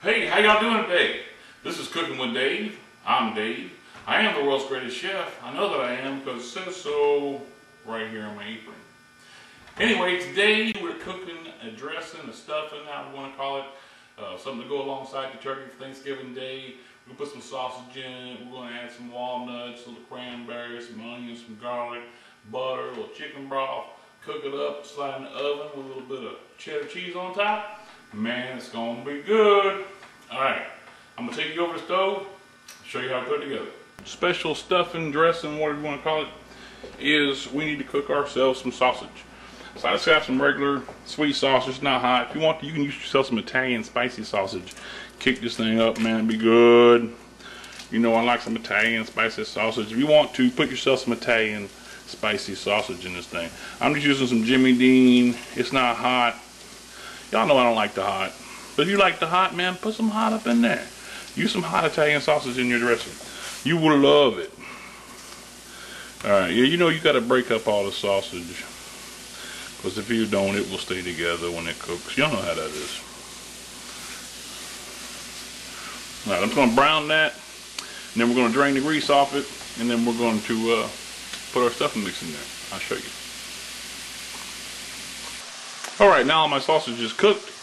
Hey, how y'all doing today? This is Cooking with Dave. I'm Dave. I am the world's greatest chef. I know that I am because it says so right here on my apron. Anyway, today we're cooking a dressing, a stuffing, how we want to call it. Something to go alongside the turkey for Thanksgiving Day. We're going to put some sausage in it. We're going to add some walnuts, little cranberries, some onions, some garlic, butter, a little chicken broth. Cook it up, slide in the oven with a little bit of cheddar cheese on top. Man, it's going to be good. Alright, I'm going to take you over the stove, show you how to put it together. Special stuffing, dressing, whatever you want to call it, is we need to cook ourselves some sausage. So I just got some regular sweet sausage, not hot. If you want to, you can use yourself some Italian spicy sausage. Kick this thing up, man, it'll be good. You know I like some Italian spicy sausage. If you want to, put yourself some Italian spicy sausage in this thing. I'm just using some Jimmy Dean. It's not hot. Y'all know I don't like the hot. But if you like the hot, man, put some hot up in there. Use some hot Italian sausage in your dressing. You will love it. Alright, yeah, you know you got to break up all the sausage. Because if you don't, it will stay together when it cooks. Y'all know how that is. Alright, I'm just going to brown that. And then we're going to drain the grease off it. And then we're going to put our stuffing mix in there. I'll show you. Alright, now all my sausage is cooked,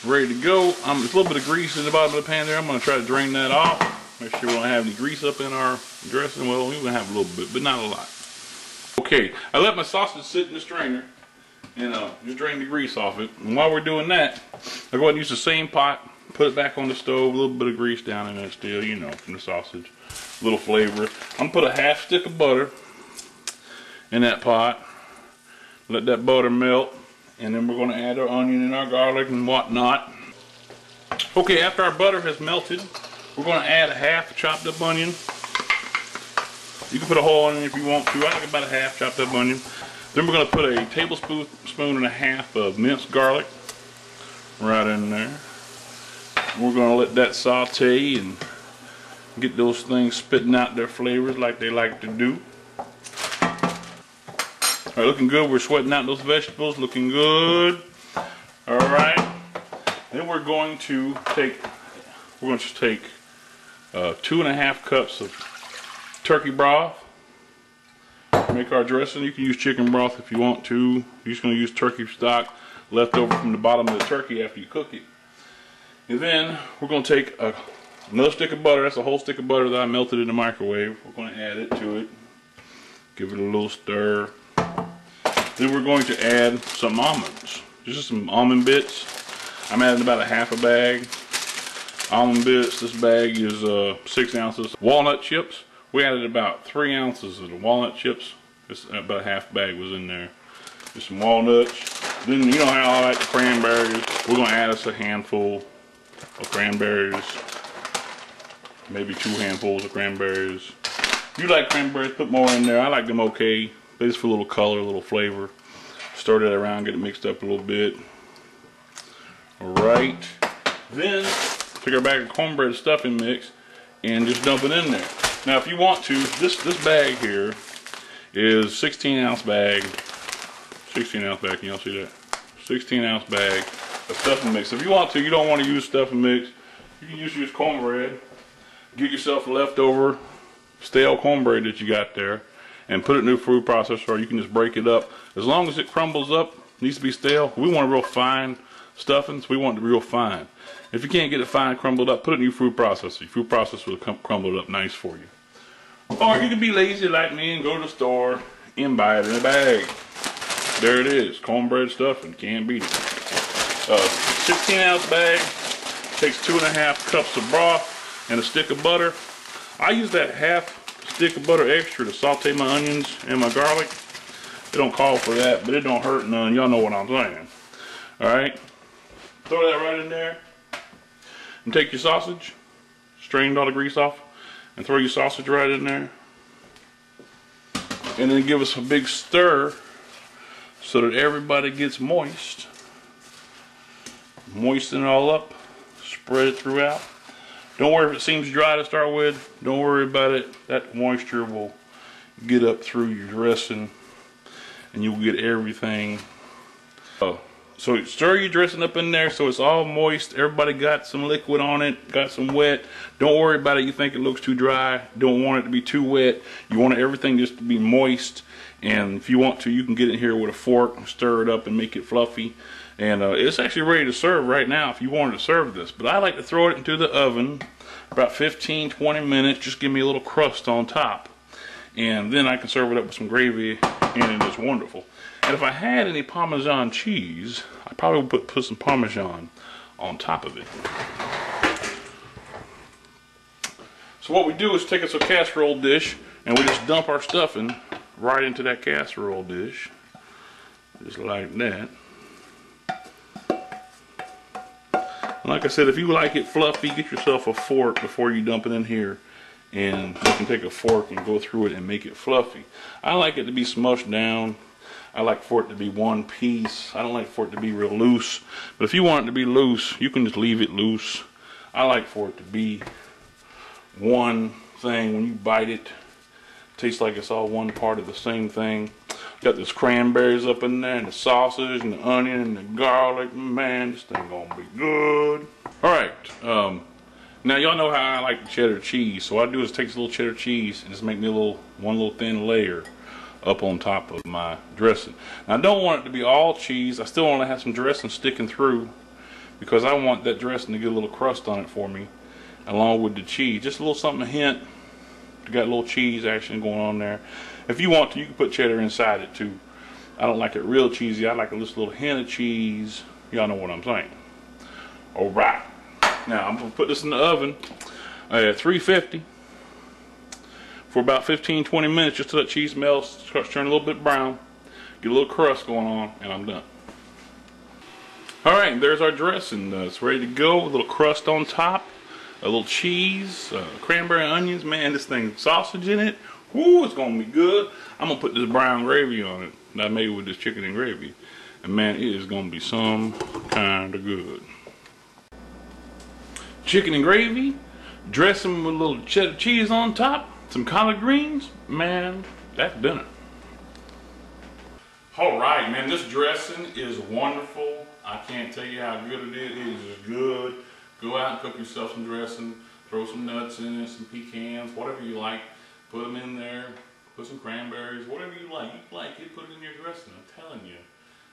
ready to go. There's a little bit of grease in the bottom of the pan there. I'm going to try to drain that off. Make sure we don't have any grease up in our dressing. Well, we're going to have a little bit, but not a lot. Okay, I let my sausage sit in the strainer and just drain the grease off it. And while we're doing that, I'll go ahead and use the same pot, put it back on the stove, a little bit of grease down in there still, you know, from the sausage. A little flavor. I'm going to put a half stick of butter in that pot. Let that butter melt. And then we're going to add our onion and our garlic and whatnot. Okay, after our butter has melted, we're going to add a half chopped up onion. You can put a whole onion if you want to. I like about a half chopped up onion. Then we're going to put a tablespoon and a half of minced garlic right in there. We're going to let that saute and get those things spitting out their flavors like they like to do. Alright, looking good. We're sweating out those vegetables. Looking good. Alright. Then we're going to take 2.5 cups of turkey broth. Make our dressing. You can use chicken broth if you want to. You're just going to use turkey stock left over from the bottom of the turkey after you cook it. And then we're going to take another stick of butter. That's a whole stick of butter that I melted in the microwave. We're going to add it to it. Give it a little stir. Then we're going to add some almonds. Just some almond bits. I'm adding about a half a bag. Almond bits. This bag is 6 ounces. Walnut chips. We added about 3 ounces of the walnut chips. Just about a half bag was in there. Just some walnuts. Then you know how I like the cranberries. We're going to add us a handful of cranberries. Maybe 2 handfuls of cranberries. If you like cranberries, put more in there. I like them okay. Just for a little color, a little flavor. Stir that around, get it mixed up a little bit. Alright. Then, take our bag of cornbread stuffing mix and just dump it in there. Now, if you want to, this bag here is 16-ounce bag. 16-ounce bag, can y'all see that? 16-ounce bag of stuffing mix. If you want to, you don't want to use stuffing mix, you can just use cornbread. Get yourself a leftover stale cornbread that you got there and put it in a food processor, or you can just break it up. As long as it crumbles up, needs to be stale. We want a real fine stuffing, so we want it real fine. If you can't get it fine, crumbled up, put it in your food processor. Your food processor will crumble it up nice for you. Or you can be lazy like me and go to the store and buy it in a bag. There it is, cornbread stuffing, can't beat it. 16-ounce bag, takes 2.5 cups of broth and a stick of butter. I use that half stick of butter extra to saute my onions and my garlic. It don't call for that, but it don't hurt none. Y'all know what I'm saying. Alright. Throw that right in there. And take your sausage, strain all the grease off, and throw your sausage right in there. And then give us a big stir so that everybody gets moist. Moisten it all up. Spread it throughout. Don't worry if it seems dry to start with. Don't worry about it. That moisture will get up through your dressing and you'll get everything So you stir your dressing up in there so it's all moist. Everybody got some liquid on it, got some wet. Don't worry about it. You think it looks too dry. Don't want it to be too wet. You want everything just to be moist. And if you want to, you can get it here with a fork, stir it up and make it fluffy. And it's actually ready to serve right now if you wanted to serve this. But I like to throw it into the oven about 15-20 minutes. Just give me a little crust on top. And then I can serve it up with some gravy, and it is wonderful. And if I had any Parmesan cheese, I probably would put some Parmesan on top of it. So what we do is take us a casserole dish, and we just dump our stuffing right into that casserole dish. Just like that. And like I said, if you like it fluffy, get yourself a fork before you dump it in here. And you can take a fork and go through it and make it fluffy. I like it to be smushed down. I like for it to be one piece. I don't like for it to be real loose. But if you want it to be loose, you can just leave it loose. I like for it to be one thing. When you bite it, it tastes like it's all one part of the same thing. Got this cranberries up in there, and the sausage, and the onion, and the garlic. Man, this thing gonna be good. Alright, now y'all know how I like the cheddar cheese. So what I do is take this little cheddar cheese and just make me one little thin layer up on top of my dressing. Now I don't want it to be all cheese. I still want to have some dressing sticking through because I want that dressing to get a little crust on it for me along with the cheese. Just a little something, a hint. You got a little cheese action going on there. If you want to, you can put cheddar inside it too. I don't like it real cheesy. I like a little hint of cheese. Y'all know what I'm saying. Alright. Now I'm going to put this in the oven at 350 for about 15-20 minutes, just till that cheese melts, starts turning a little bit brown, get a little crust going on, and I'm done. Alright, there's our dressing. It's ready to go. A little crust on top, a little cheese, cranberry onions. Man, this thing, sausage in it. Woo, it's going to be good. I'm going to put this brown gravy on it that I made with this chicken and gravy. And man, it is going to be some kind of good. Chicken and gravy, dressing with a little cheddar cheese on top, some collard greens. Man, that's dinner. Alright, man, this dressing is wonderful. I can't tell you how good it is. It is just good. Go out and cook yourself some dressing. Throw some nuts in it, some pecans, whatever you like. Put them in there. Put some cranberries, whatever you like. You like it, put it in your dressing. I'm telling you,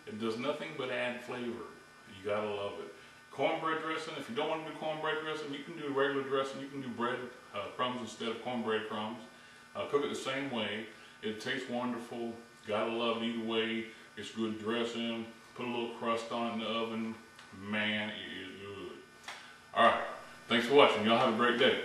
it does nothing but add flavor. You gotta love it. Cornbread dressing, if you don't want to do cornbread dressing, you can do regular dressing. You can do bread crumbs instead of cornbread crumbs. Cook it the same way. It tastes wonderful. Gotta love it either way. It's good dressing. Put a little crust on it in the oven. Man, it is good. Alright, thanks for watching. Y'all have a great day.